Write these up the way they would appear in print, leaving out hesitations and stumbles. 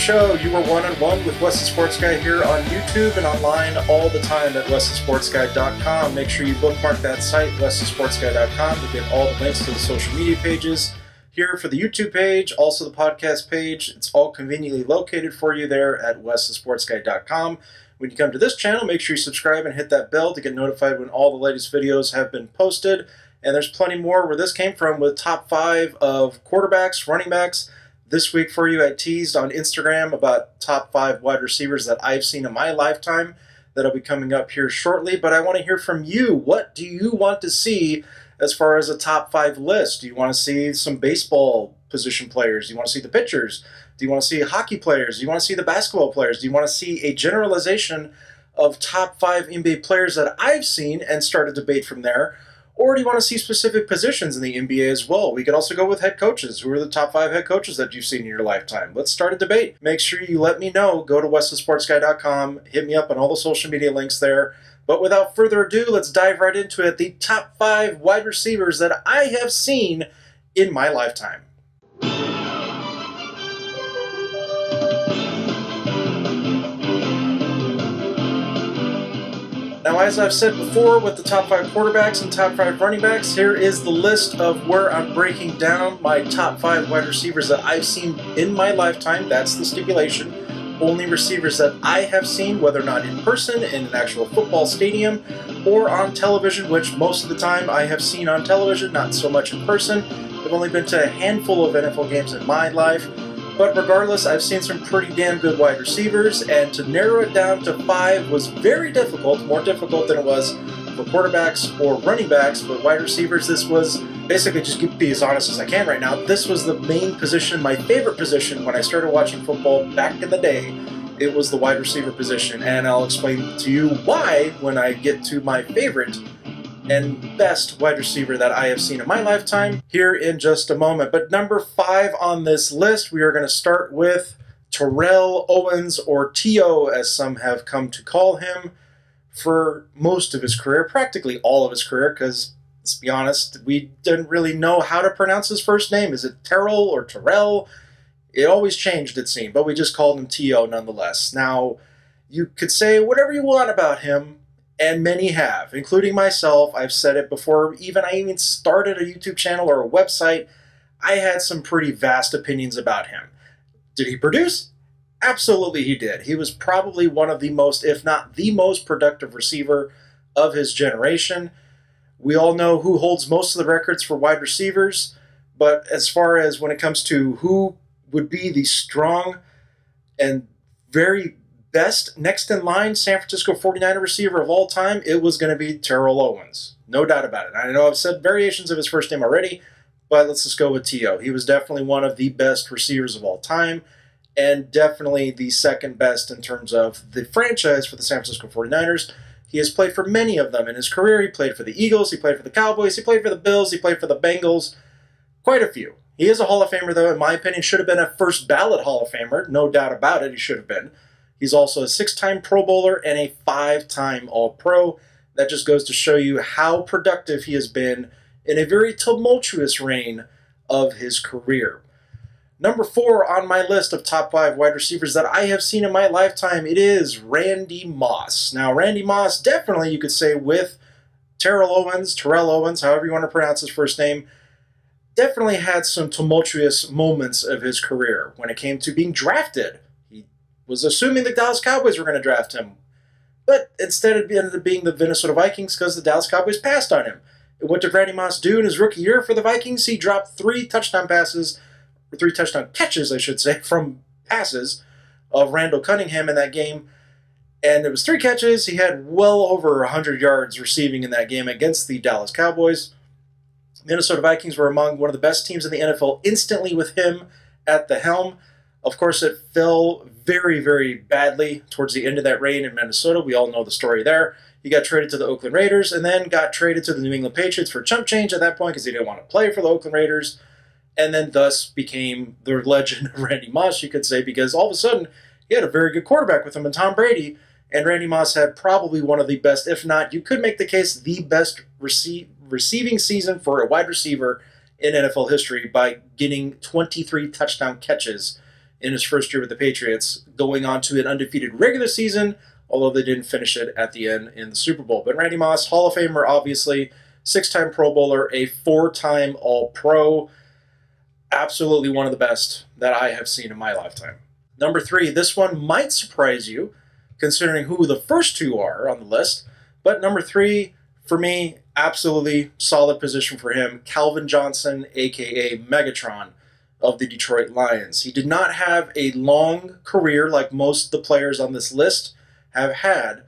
show. You are one-on-one with Wes the Sports Guy here on YouTube and online all the time at westhesportsguy.com. Make sure you bookmark that site, westhesportsguy.com, to get all the links to the social media pages. Here for the YouTube page, also the podcast page. It's all conveniently located for you there at westhesportsguy.com. When you come to this channel, make sure you subscribe and hit that bell to get notified when all the latest videos have been posted. And there's plenty more where this came from with top 5 of quarterbacks, running backs. This week for you, I teased on Instagram about top 5 wide receivers that I've seen in my lifetime. That'll be coming up here shortly. But I want to hear from you. What do you want to see as far as a top 5 list? Do you want to see some baseball position players? Do you want to see the pitchers? Do you want to see hockey players? Do you want to see the basketball players? Do you want to see a generalization of top 5 NBA players that I've seen and start a debate from there? Or do you want to see specific positions in the NBA as well? We could also go with head coaches. Who are the top 5 head coaches that you've seen in your lifetime? Let's start a debate. Make sure you let me know. Go to westhesportsguy.com. Hit me up on all the social media links there. But without further ado, let's dive right into it. The top 5 wide receivers that I have seen in my lifetime. Now, as I've said before with the top 5 quarterbacks and top 5 running backs, here is the list of where I'm breaking down my top 5 wide receivers that I've seen in my lifetime. That's the stipulation. Only receivers that I have seen, whether or not in person, in an actual football stadium, or on television, which most of the time I have seen on television, not so much in person. I've only been to a handful of NFL games in my life. But regardless, I've seen some pretty damn good wide receivers, and to narrow it down to 5 was very difficult, more difficult than it was for quarterbacks or running backs. But wide receivers, this was basically, just be as honest as I can right now, this was the main position, my favorite position when I started watching football back in the day. It was the wide receiver position, and I'll explain to you why when I get to my favorite and best wide receiver that I have seen in my lifetime here in just a moment. But number 5 on this list, we are going to start with Terrell Owens, or T.O. as some have come to call him, for most of his career, practically all of his career, because let's be honest, we didn't really know how to pronounce his first name. Is it Terrell or Terrell? It always changed, it seemed, but we just called him T.O. nonetheless. Now, you could say whatever you want about him, and many have, including myself. I've said it before, I even started a YouTube channel or a website. I had some pretty vast opinions about him. Did he produce? Absolutely he did. He was probably one of the most, if not the most productive receiver of his generation. We all know who holds most of the records for wide receivers, but as far as when it comes to who would be the strong and very best next in line San Francisco 49er receiver of all time, it was going to be Terrell Owens. No doubt about it. I know I've said variations of his first name already, but let's just go with T.O. He was definitely one of the best receivers of all time, and definitely the second best in terms of the franchise for the San Francisco 49ers. He has played for many of them in his career. He played for the Eagles, he played for the Cowboys, he played for the Bills, he played for the Bengals. Quite a few. He is a Hall of Famer, though, in my opinion. Should have been a first ballot Hall of Famer. No doubt about it, he should have been. He's also a 6-time Pro Bowler and a 5-time All-Pro. That just goes to show you how productive he has been in a very tumultuous reign of his career. Number 4 on my list of top 5 wide receivers that I have seen in my lifetime, it is Randy Moss. Now, Randy Moss, definitely you could say with Terrell Owens, however you want to pronounce his first name, definitely had some tumultuous moments of his career when it came to being drafted. Was assuming the Dallas Cowboys were going to draft him. But instead it ended up being the Minnesota Vikings because the Dallas Cowboys passed on him. And what did Randy Moss do in his rookie year for the Vikings? He dropped 3 touchdown catches, I should say, from passes of Randall Cunningham in that game. And it was 3 catches. He had well over 100 yards receiving in that game against the Dallas Cowboys. Minnesota Vikings were among one of the best teams in the NFL instantly with him at the helm. Of course, it fell very, very badly towards the end of that reign in Minnesota. We all know the story there. He got traded to the Oakland Raiders and then got traded to the New England Patriots for chump change at that point because he didn't want to play for the Oakland Raiders, and then thus became the legend of Randy Moss, you could say, because all of a sudden he had a very good quarterback with him in Tom Brady, and Randy Moss had probably one of the best, if not, you could make the case, the best receiving season for a wide receiver in NFL history by getting 23 touchdown catches in his first year with the Patriots, going on to an undefeated regular season, although they didn't finish it at the end in the Super Bowl. But Randy Moss, Hall of Famer, obviously, 6-time Pro Bowler, a 4-time All-Pro. Absolutely one of the best that I have seen in my lifetime. Number 3, this one might surprise you, considering who the first two are on the list. But number 3, for me, absolutely solid position for him, Calvin Johnson, a.k.a. Megatron of the Detroit Lions. He did not have a long career like most of the players on this list have had,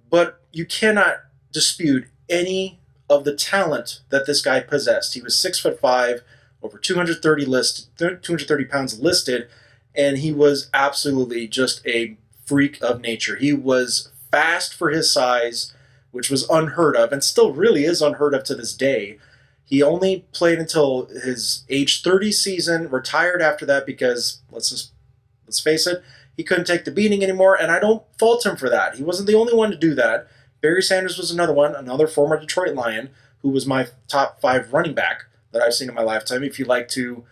but you cannot dispute any of the talent that this guy possessed. He was 6'5", over 230 pounds listed, and he was absolutely just a freak of nature. He was fast for his size, which was unheard of, and still really is unheard of to this day. He only played until his age 30 season, retired after that because, let's face it, he couldn't take the beating anymore, and I don't fault him for that. He wasn't the only one to do that. Barry Sanders was another one, another former Detroit Lion, who was my top 5 running back that I've seen in my lifetime. If you'd like to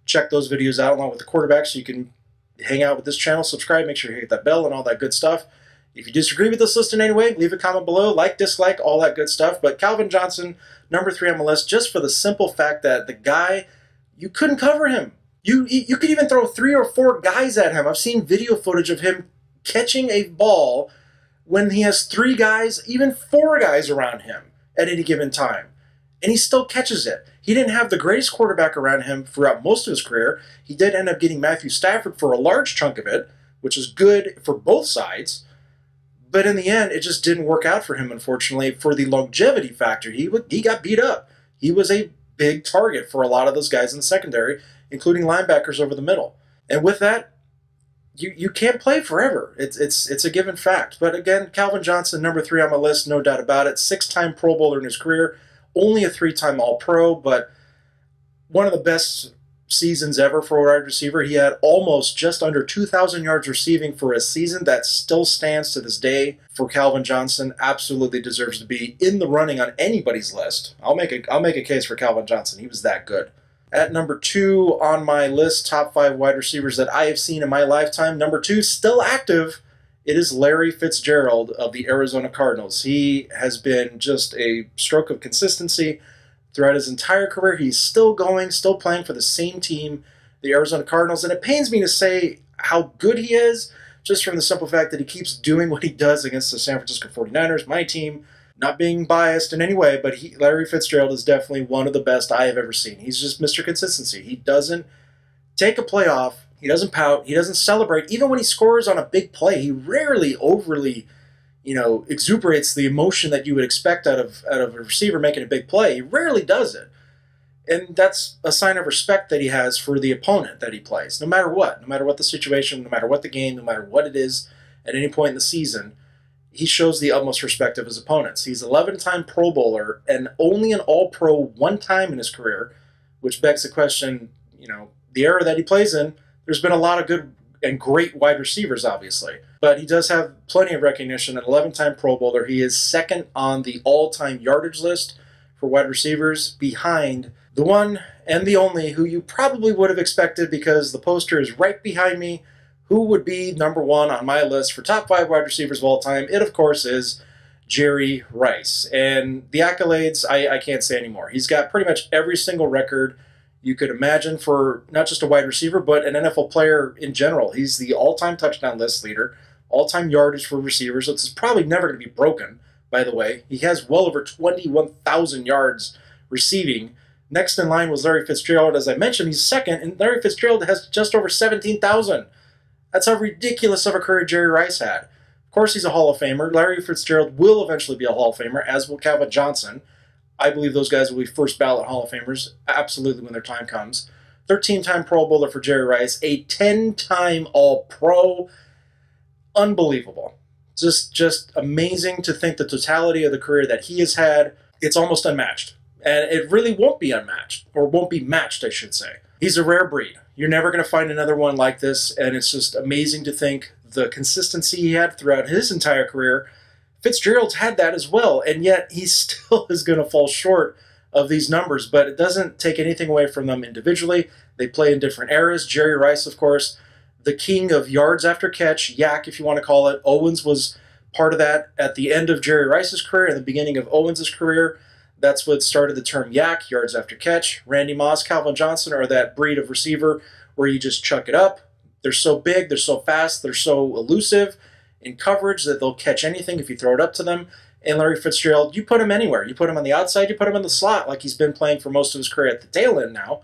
check those videos out along with the quarterbacks, so you can hang out with this channel, subscribe, make sure you hit that bell and all that good stuff. If you disagree with this list in any way, leave a comment below, like, dislike, all that good stuff. But Calvin Johnson, number 3 on the list, just for the simple fact that the guy, you couldn't cover him. You could even throw 3 or 4 guys at him. I've seen video footage of him catching a ball when he has 3 guys, even 4 guys around him at any given time. And he still catches it. He didn't have the greatest quarterback around him throughout most of his career. He did end up getting Matthew Stafford for a large chunk of it, which is good for both sides. But in the end, it just didn't work out for him, unfortunately, for the longevity factor. He got beat up. He was a big target for a lot of those guys in the secondary, including linebackers over the middle. And with that, you can't play forever. It's a given fact. But again, Calvin Johnson, number 3 on my list, no doubt about it. 6-time Pro Bowler in his career, only a 3-time All-Pro, but one of the best seasons ever for a wide receiver. He had almost just under 2,000 yards receiving for a season. That still stands to this day for Calvin Johnson. Absolutely deserves to be in the running on anybody's list. I'll make a case for Calvin Johnson. He was that good. At number 2 on my list, top 5 wide receivers that I have seen in my lifetime. Number 2, still active. It is Larry Fitzgerald of the Arizona Cardinals. He has been just a stroke of consistency throughout his entire career. He's still going, still playing for the same team, the Arizona Cardinals. And it pains me to say how good he is, just from the simple fact that he keeps doing what he does against the San Francisco 49ers, my team. Not being biased in any way, but Larry Fitzgerald is definitely one of the best I have ever seen. He's just Mr. Consistency. He doesn't take a play off. He doesn't pout. He doesn't celebrate. Even when he scores on a big play, he rarely overly, exuberates the emotion that you would expect out of a receiver making a big play. He rarely does it. And that's a sign of respect that he has for the opponent that he plays, no matter what the situation, no matter what the game, no matter what it is at any point in the season. He shows the utmost respect of his opponents. He's 11-time Pro Bowler and only an All-Pro 1 time in his career, which begs the question, the era that he plays in, there's been a lot of good and great wide receivers, obviously. But he does have plenty of recognition. An 11-time Pro Bowler. He is second on the all-time yardage list for wide receivers, behind the one and the only who you probably would have expected, because the poster is right behind me. Who would be number 1 on my list for top 5 wide receivers of all time? It, of course, is Jerry Rice. And the accolades, I can't say anymore. He's got pretty much every single record you could imagine for not just a wide receiver, but an NFL player in general. He's the all-time touchdown list leader, all-time yardage for receivers. It's probably never going to be broken, by the way. He has well over 21,000 yards receiving. Next in line was Larry Fitzgerald. As I mentioned, he's second, and Larry Fitzgerald has just over 17,000. That's how ridiculous of a career Jerry Rice had. Of course, he's a Hall of Famer. Larry Fitzgerald will eventually be a Hall of Famer, as will Calvin Johnson. I believe those guys will be first ballot Hall of Famers, absolutely, when their time comes. 13-time Pro Bowler for Jerry Rice, a 10-time All-Pro. Unbelievable. Just amazing to think the totality of the career that he has had. It's almost unmatched. And it really won't be unmatched, or won't be matched, I should say. He's a rare breed. You're never going to find another one like this, and it's just amazing to think the consistency he had throughout his entire career. Fitzgerald's had that as well, and yet he still is going to fall short of these numbers, but it doesn't take anything away from them individually. They play in different eras. Jerry Rice, of course, the king of yards after catch, Yak, if you want to call it. Owens was part of that at the end of Jerry Rice's career and the beginning of Owens' career. That's what started the term Yak, yards after catch. Randy Moss, Calvin Johnson are that breed of receiver where you just chuck it up. They're so big, they're so fast, they're so elusive in coverage that they'll catch anything if you throw it up to them. And Larry Fitzgerald, you put him anywhere. You put him on the outside, you put him in the slot like he's been playing for most of his career at the tail end now.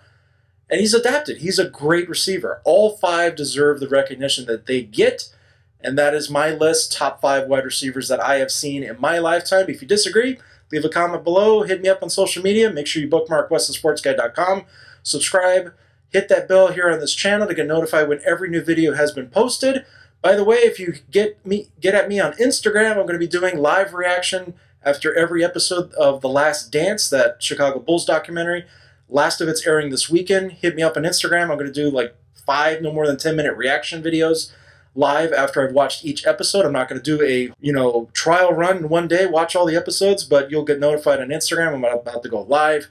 And he's adapted. He's a great receiver. All 5 deserve the recognition that they get. And that is my list, top 5 wide receivers that I have seen in my lifetime. If you disagree, leave a comment below. Hit me up on social media. Make sure you bookmark westonsportsguy.com. Subscribe. Hit that bell here on this channel to get notified when every new video has been posted. By the way, if you get at me on Instagram, I'm going to be doing live reaction after every episode of The Last Dance, that Chicago Bulls documentary. Last of it's airing this weekend. Hit me up on Instagram. I'm going to do like 5 no more than 10-minute reaction videos live after I've watched each episode. I'm not going to do a trial run in one day, watch all the episodes, but you'll get notified on Instagram. I'm about to go live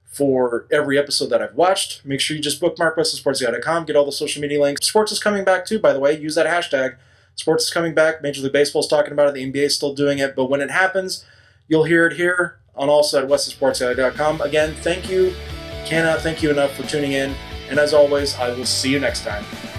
for every episode that I've watched. Make sure you just bookmark WestonSportsGuy.com, get all the social media links. Sports is coming back too, by the way. Use that hashtag. Sports is coming back. Major League Baseball is talking about it. The NBA is still doing it. But when it happens, you'll hear it here on also at WestonSportsGuy.com. Again, thank you. Cannot thank you enough for tuning in. And as always, I will see you next time.